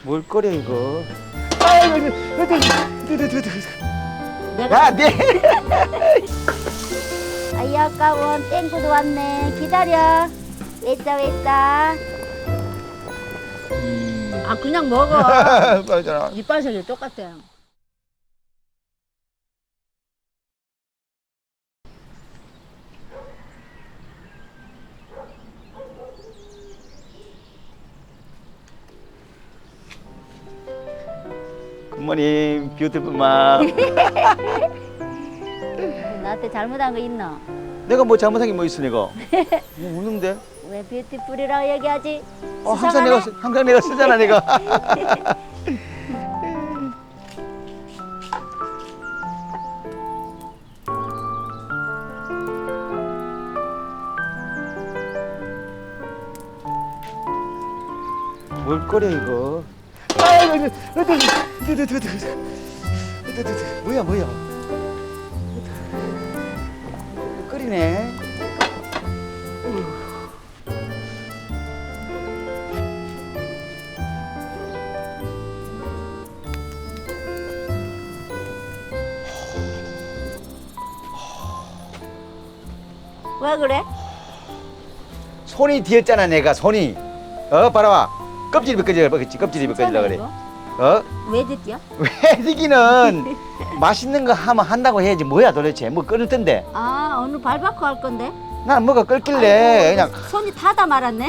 뭘 꺼려 이거. 아이고, 내가 야, 네. 아이 아까워 땡구도 왔네. 기다려. 왜싸. 아 그냥 먹어. 맞잖아. 이빨 색이 똑같아. 굿모닝, 뷰티풀 맘. 나한테 잘못한 거 있노? 내가 뭐 잘못한 게 뭐 있어 내가? 뭐 없는데? 왜 뷰티풀이라고 얘기하지? 항상 내가 쓰잖아 내가. 뭘 꺼려 이거. 아이고, 뭐야? 끓이네. 왜 그래? 손이 뒤었잖아 내가 손이. 봐라. 껍질이 벗겨지라 껍질이 벗겨지라 그래. 왜 듣냐? 회디기는 맛있는 거 하면 한다고 해야지 뭐야 도대체 뭐 끓을 텐데. 아 오늘 발바꿔 할 건데? 난 뭐가 끓길래 아이고, 그냥 손이 타다 말았네.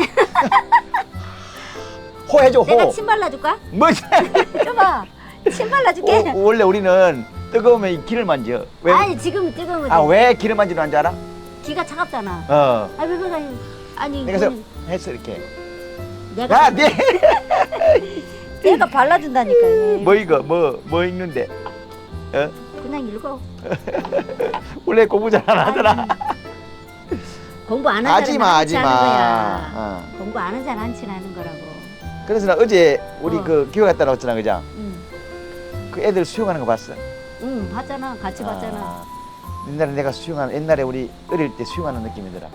호해줘 내가 호. 침 발라줄까? 뭐지? 줘봐. 침 발라줄게. 원래 우리는 뜨거우면 이 기를 만져. 왜? 아니 지금 뜨거운 거지. 왜 기를 만지는 줄 알아? 기가 차갑잖아. 아니 왜 그래? 아니 그래서 그건 했어 이렇게. 내가 네. 내가 발라준다니까. 뭐 이거 뭐 읽는데? 그냥 읽어. 원래 공부 잘 안 하더라. 공부 안 하는 사람은 안 하지 하는 마. 거야. 공부 안 하는 사람 안 친하는 거라고. 그래서 나 어제 우리 어. 그 교회 갔다 나왔잖아 그죠? 응. 그 애들 수영하는 거 봤어. 응 봤잖아. 같이 봤잖아. 옛날에 내가 수영하는 옛날에 우리 어릴 때 수영하는 느낌이더라.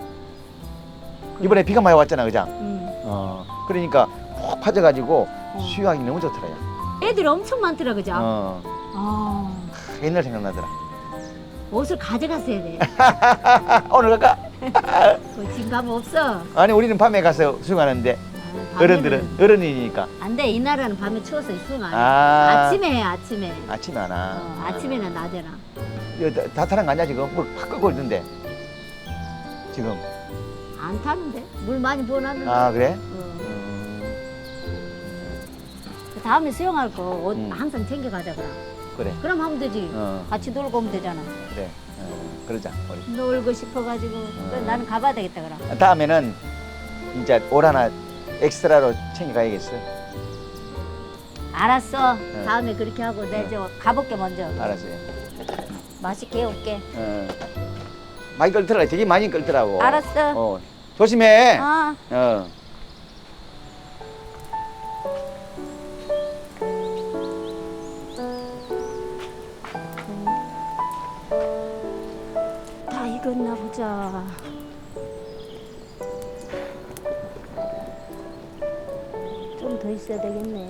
이번에 비가 많이 왔잖아 그죠? 응. 그러니까 푹 파져가지고 어. 수영하기 너무 좋더라. 애들이 엄청 많더라 그죠? 옛날 생각나더라. 옷을 가져갔어야 돼. 오늘 갈까? 그 지금 가면 없어. 아니 우리는 밤에 가서 수영하는데 밤에는 어른들은 어른이니까 안 돼. 이 나라는 밤에 추워서 수영 안 해. 아. 아침에 해 아침에. 아침에 안 와. 아침에는 낮에나. 이거 다 타는 거 아니야 지금? 뭐팍 끓고 있는데 지금. 안 타는데? 물 많이 부어놨는데. 그래? 그 다음에 수영할 거 옷 음. 항상 챙겨 가자 그럼. 그래. 그럼 하면 되지. 어. 같이 놀고 오면 되잖아. 그래. 그러자. 우리. 놀고 싶어가지고. 그래, 나는 가봐야 되겠다 그럼. 다음에는 진짜 올 하나 엑스트라로 챙겨가야겠어. 알았어. 다음에 그렇게 하고 내 저 가볼게 먼저. 알았어요. 맛있게 해올게. 많이 끓더라. 되게 많이 끓더라고. 알았어. 조심해. 어. 다 익었나 보자. 좀 더 있어야 되겠네.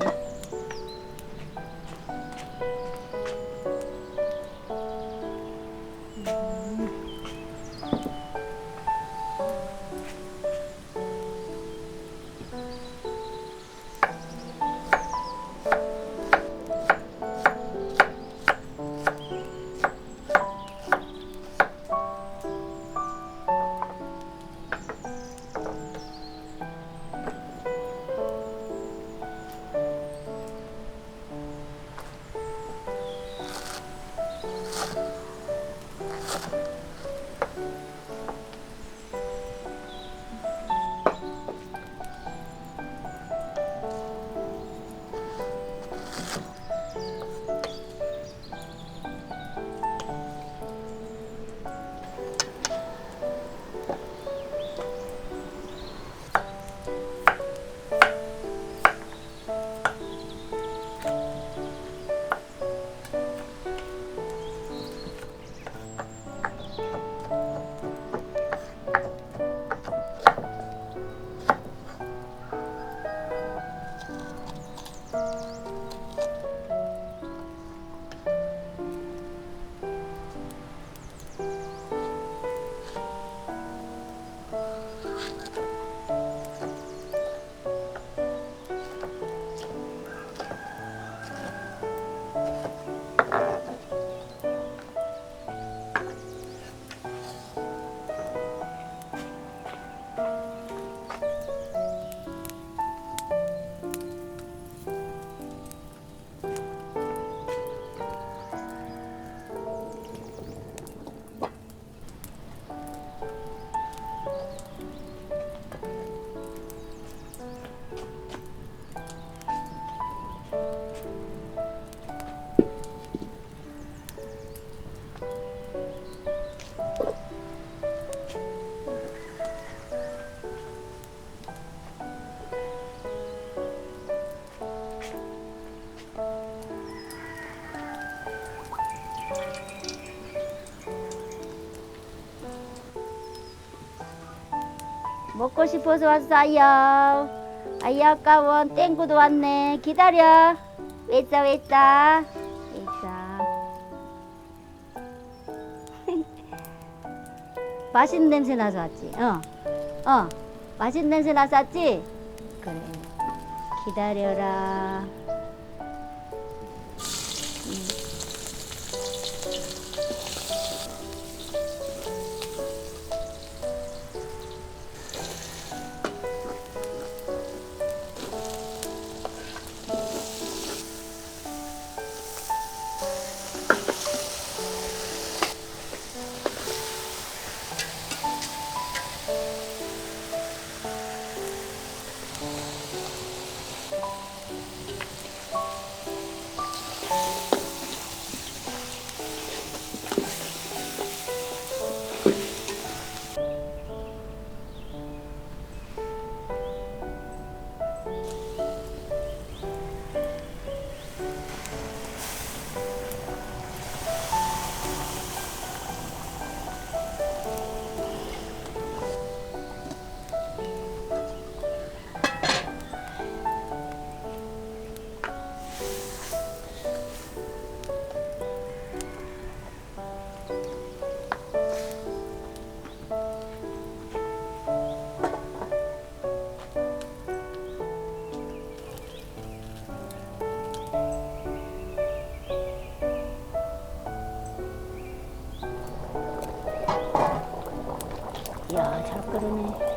먹고 싶어서 왔어요. 아이 아까워 땡구도 왔네. 기다려. 왜싸 왜싸 왜싸. 맛있는 냄새 나서 왔지. 맛있는 냄새 나서 왔지. 그래. 기다려라. 야, 잘 끓으네.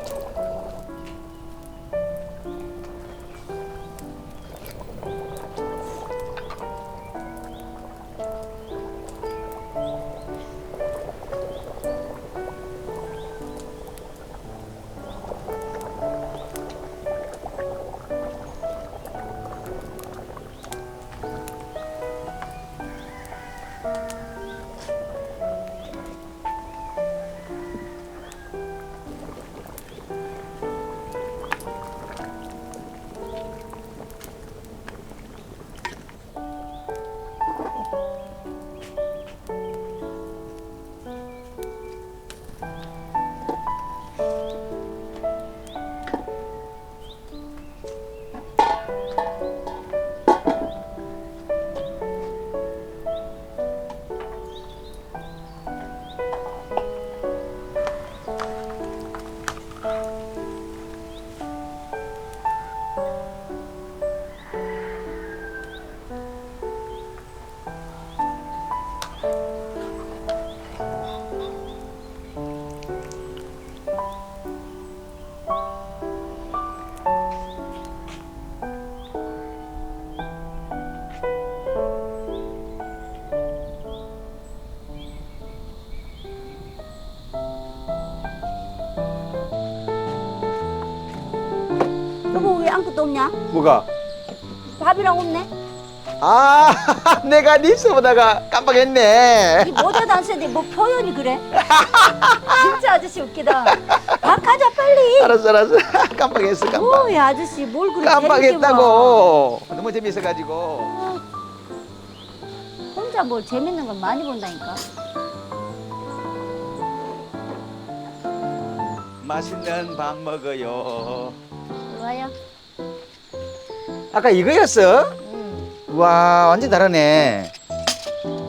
여보 왜 아무것도 없냐? 뭐가? 밥이랑 없네? 아, 내가 립스 보다가 깜빡했네. 이 모자도 안 쓰는데 뭐 표현이 그래? 진짜 아저씨 웃기다. 밥 가자 빨리. 알았어, 알았어. 깜빡했어, 깜빡. 뭐야 아저씨 뭘 그렇게 깜빡했다고. 너무 재밌어가지고. 혼자 뭘 재밌는 걸 많이 본다니까. 맛있는 밥 먹어요. 좋아요. 아까 이거였어? 응. 와, 완전 다르네.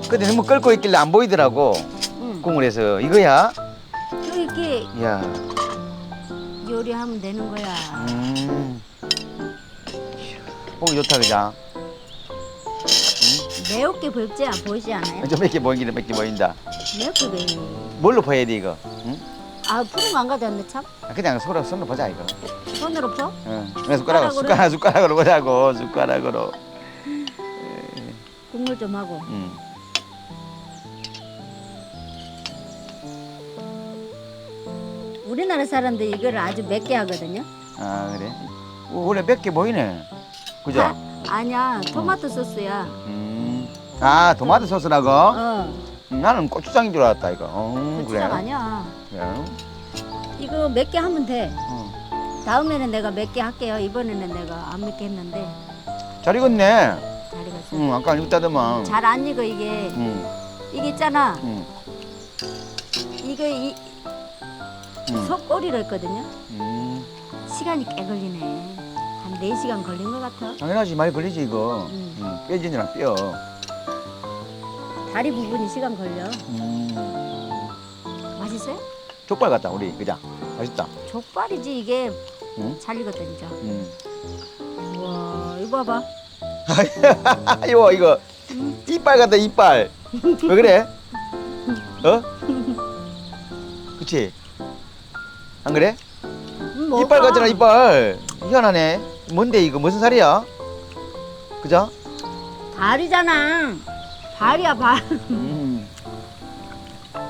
근데 너무 끓고 있길래 안 보이더라고. 응. 국물에서. 이거야? 이렇게 야. 요리하면 되는 거야. 국물 좋다, 그자? 매우게 보이지 않아요? 좀 맵게 보이긴 맵게 보인다. 매우게 보이. 뭘로 퍼야 돼, 이거? 응? 아 푸른 거 안 가져왔네 참. 아, 그냥 손으로 보자, 이거. 손으로 펴? 응. 그냥 숟가락으로 보자고, 숟가락으로. 국물 좀 하고. 응. 우리나라 사람들이 이거를 아주 맵게 하거든요. 아, 그래? 원래 맵게 보이네. 그죠? 아니야, 토마토 소스야. 아 토마토 소스라고? 어, 나는 고추장인 줄 알았다 이거. 고추장 그래. 아니야. 그래. 이거 몇 개 하면 돼. 어. 다음에는 내가 몇 개 할게요. 이번에는 내가 안 몇 개 했는데 잘 익었네. 잘 익었어. 응, 아까 안 익었다더만. 잘 안 익어 이게. 응, 이게 있잖아. 응, 이거 이 응. 속꼬리로 했거든요. 시간이 꽤 걸리네. 한 4시간 걸린 것 같아. 당연하지 많이 걸리지 이거. 뼈지느라 뼈. 다리 부분이 시간 걸려. 맛있어요? 족발 같다 우리 그자. 맛있다. 족발이지 이게. 응? 잘 익었다 진짜. 응. 우와 이거 봐봐. 이거 이빨 같다 이빨. 왜 그래? 어? 그치? 안 그래? 뭐가? 이빨 같잖아 이빨. 희한하네. 뭔데 이거 무슨 살이야? 그죠? 발이잖아. 발이야 발. 음.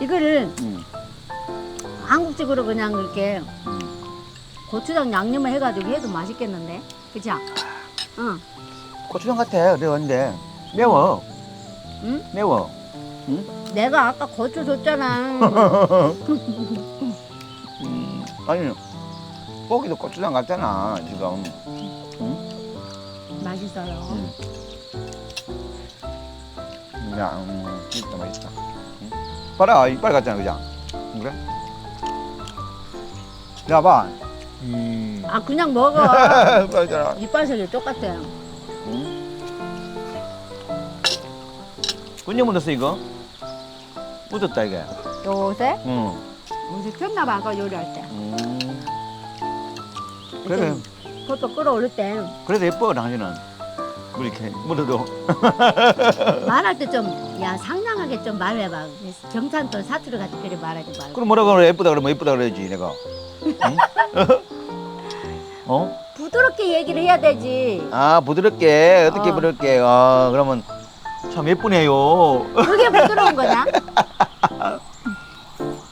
이거를 음. 한국식으로 그냥 이렇게 고추장 양념을 해가지고 해도 맛있겠는데, 그죠? 응. 고추장 같아. 매운데 매워. 응? 매워. 내가 아까 고추 줬잖아. 아니 고기도 고추장 같잖아 지금. 맛있어요. 야, 진짜 맛있다. 봐라 이빨 같잖아 그죠? 그래? 야 봐. 아 그냥 먹어. 맞잖아. 이빨 색이 똑같아. 언제 묻었어 이거? 묻었다 이게. 요새? 응. 요새 켰나 봐 아까 요리할 때. 그래. 그것도 끓어오를 때 그래도 예뻐 당신은. 뭐 이렇게 묻어도. 말할 때 좀 야 상냥하게 좀 말해봐. 경찰도 사투리 같이 그래 말하지 말고. 그럼 뭐라고 그래? 예쁘다 그러면 예쁘다 그래야지 내가. 응? 어? 부드럽게 얘기를 해야 되지. 아 부드럽게 어떻게 어. 부드럽게. 아 그러면 참 예쁘네요. 그게 부드러운 거냐?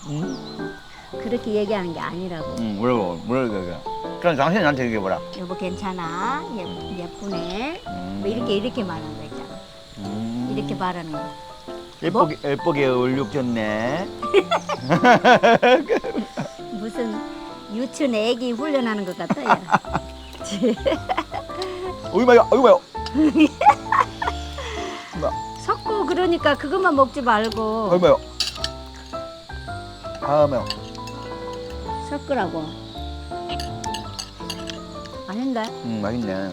응? 그렇게 얘기하는 게 아니라고. 응 뭐라고 그래. 그럼 당신이 나한테 얘기해보라. 여보 괜찮아. 예쁘네. 뭐 이렇게 말하는 거 있잖아. 이렇게 말하는 거. 예쁘게 얼룩졌네. 무슨 유치원 애기 훈련하는 것 같아. 야. 어이마야. 섞고 그러니까 그것만 먹지 말고 어이마야. 아 매워. 섞으라고. 아닌데? 맛있네.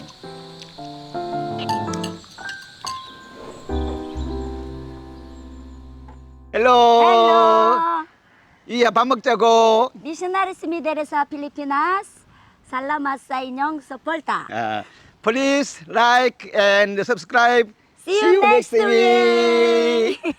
헬로. Hello. 이야 밥 먹자고. Missionaries Mideres sa Pilipinas. Salamat sa inyong suporta. Please like and subscribe. See you next week. week.